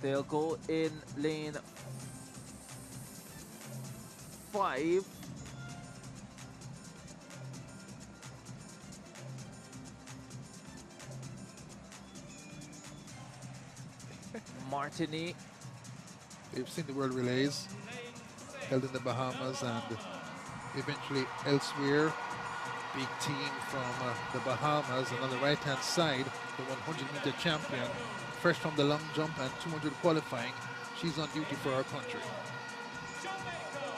They'll go in lane 5. Martini. We've seen the World Relays held in the Bahamas and eventually elsewhere. Big team from the Bahamas, and on the right-hand side, the 100-meter champion, fresh from the long jump and 200 qualifying. She's on duty for our country.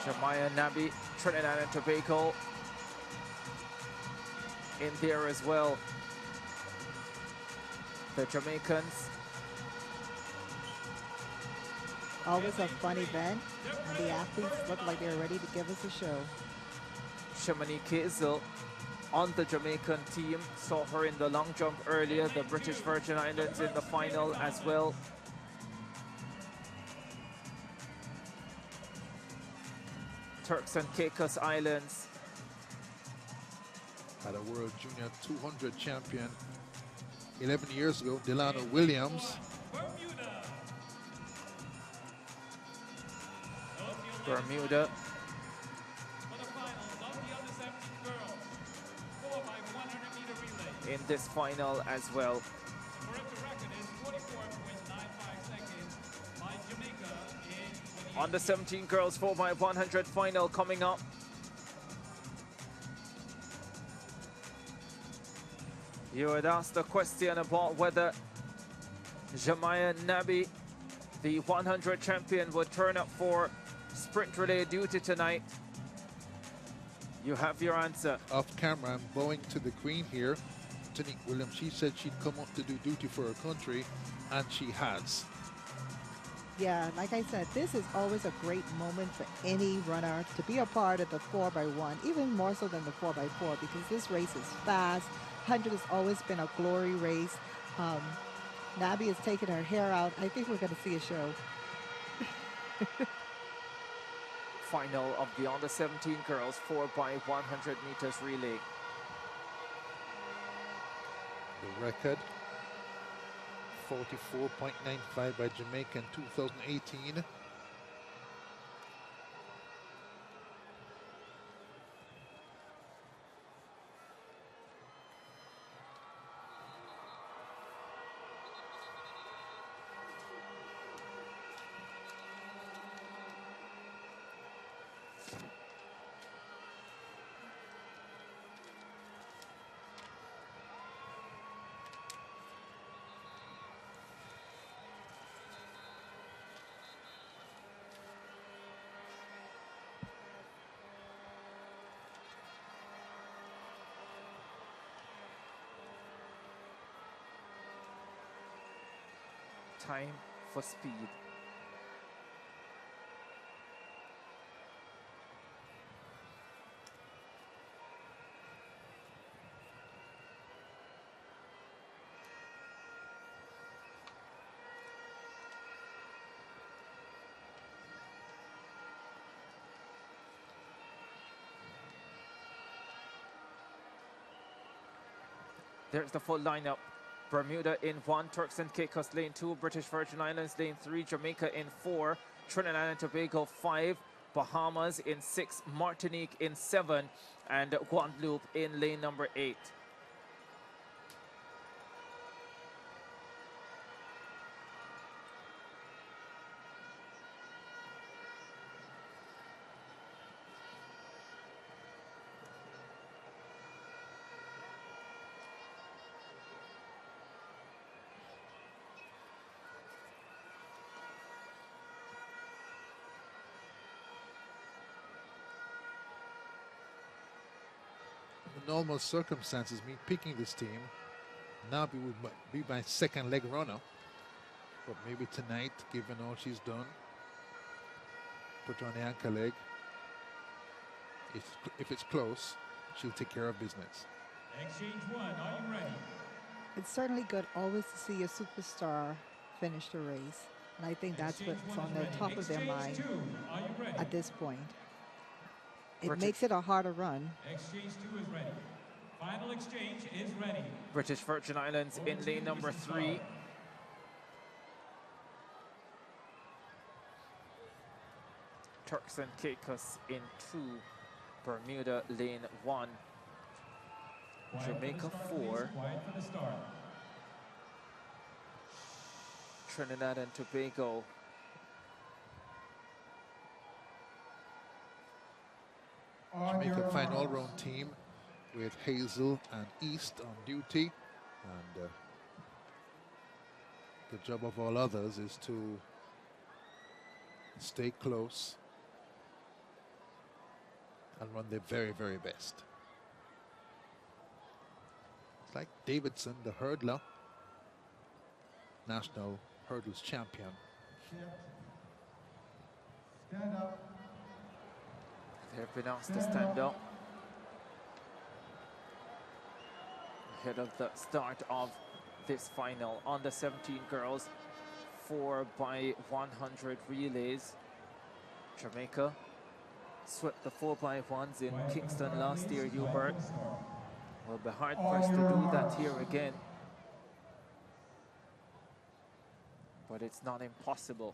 Jemiah Nabi, Trinidad and Tobago in there as well. The Jamaicans. Always a fun event, and the athletes look like they're ready to give us a show. Shamani Kazel on the Jamaican team. Saw her in the long jump earlier. The British Virgin Islands in the final as well. Turks and Caicos Islands. Had a World Junior 200 champion 11 years ago, Delano Williams. Bermuda. In this final as well. On the 17 girls 4x100 final coming up. You had asked the question about whether Jemiah Nabi, the 100 champion, would turn up for sprint relay duty tonight. You have your answer. Off camera, I'm bowing to the Queen here, Tanique Williams. She said she'd come up to do duty for her country, and she has. Yeah, like I said, this is always a great moment for any runner to be a part of the 4x1, even more so than the 4x4, because this race is fast. 100 has always been a glory race. Nabi is taking her hair out. I think we're going to see a show. Final of the under 17 girls 4x100 meters relay. The record 44.95 by Jamaica in 2018. Time for speed. There's the full lineup. Bermuda in 1, Turks and Caicos lane 2, British Virgin Islands lane 3, Jamaica in 4, Trinidad and Tobago 5, Bahamas in 6, Martinique in 7, and Guadeloupe in lane number 8. In normal circumstances, me picking this team, Nabi would be my second leg runner. But maybe tonight, given all she's done, put her on the anchor leg. If it's close, she'll take care of business. Exchange 1, are you ready? It's certainly good always to see a superstar finish the race. And I think that's what's on the top of their mind at this point. It makes it a harder run. Exchange 2 is ready. Final exchange is ready. British Virgin Islands in lane number 3. Turks and Caicos in 2. Bermuda lane 1. Jamaica 4. Trinidad and Tobago. Jamaica fine all-round team with Hazel and East on duty, and the job of all others is to stay close and run their very, very best. It's like Davidson, the hurdler, national hurdles champion. Stand up. They've been asked to stand up ahead of the start of this final. Under 17 girls, 4x100 relays. Jamaica swept the 4x1s in Kingston last year, Hubert. Will be hard pressed to do that here again, but it's not impossible.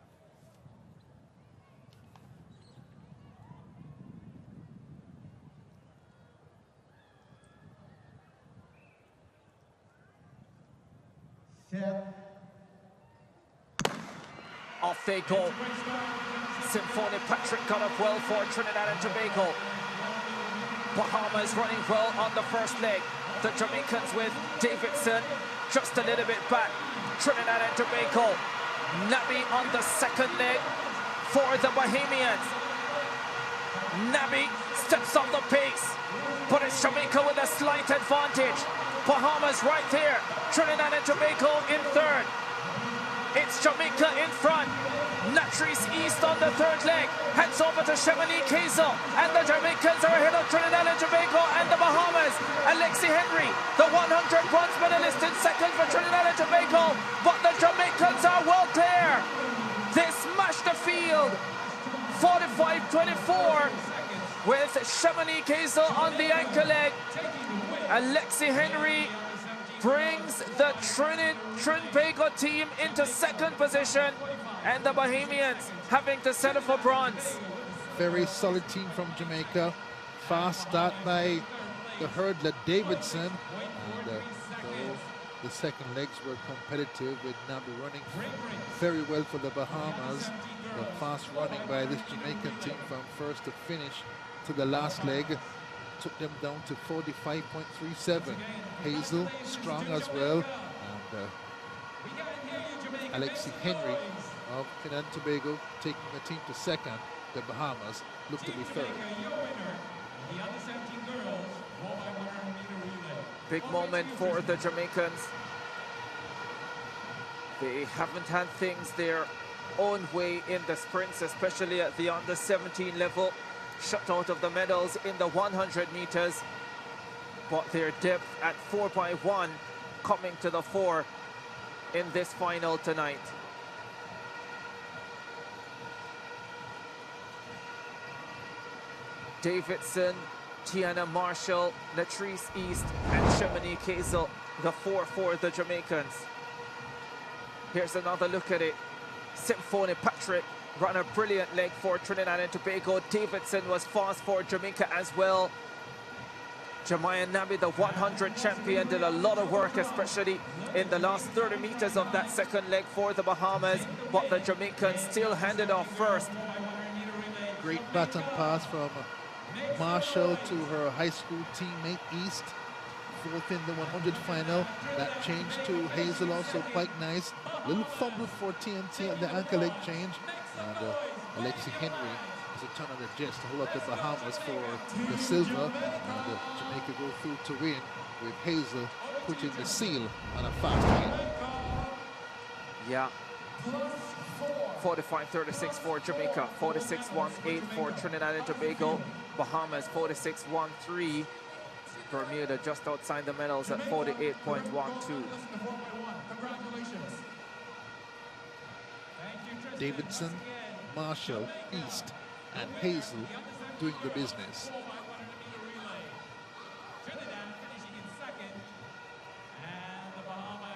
Off they go. Symphony Patrick got up well for Trinidad and Tobago. Bahamas running well on the first leg. The Jamaicans with Davidson just a little bit back. Trinidad and Tobago. Nabi on the second leg for the Bahamians. Nabi steps up the pace, but it's Jamaica with a slight advantage. Bahamas right there. Trinidad and Tobago in third. It's Jamaica in front. Natrice East on the third leg. Heads over to Chamonix Hazel. And the Jamaicans are ahead of Trinidad and Tobago and the Bahamas. Alexi Henry, the 100 bronze medalist in second for Trinidad and Tobago. But the Jamaicans are well clear. They smash the field. 45-24 with Chamonix Hazel on the anchor leg. Alexi Henry brings the Trinbago team into second position, and the Bahamians having to settle for bronze. Very solid team from Jamaica. Fast start by the hurdler Davidson, and the second legs were competitive with Nabi running very well for the Bahamas. The fast running by this Jamaican team from first to finish to the last leg took them down to 45.37. Hazel strong as well, and Alexi Henry of Trinidad and Tobago taking the team to second. The Bahamas look to be third. Big moment for the Jamaicans. They haven't had things their own way in the sprints, especially at the under 17 level. Shut out of the medals in the 100 meters, but their depth at 4x1 coming to the fore in this final tonight. Davidson, Tiana Marshall, Natrice East, and Chamonix Hazel, the 4 for the Jamaicans. Here's another look at it. Symphony Patrick ran a brilliant leg for Trinidad and Tobago. Davidson was fast for Jamaica as well. Jemiah Nabi, the 100 champion, did a lot of work, especially in the last 30 meters of that second leg for the Bahamas, but the Jamaicans still handed off first. Great baton pass from Marshall to her high school teammate East. Fourth in the 100 final. That change to Hazel also quite nice. Little fumble for TNT at the ankle leg change. And Alexi Henry has a ton of the jets to hold up the Bahamas for the silver. And Jamaica go through to win, with Hazel putting the seal on a fast win. Yeah. 45-36 for Jamaica, 46-18 for Trinidad and Tobago, Bahamas 46-13, Bermuda just outside the medals at 48.12. Davidson, Marshall, East, and Hazel doing the business.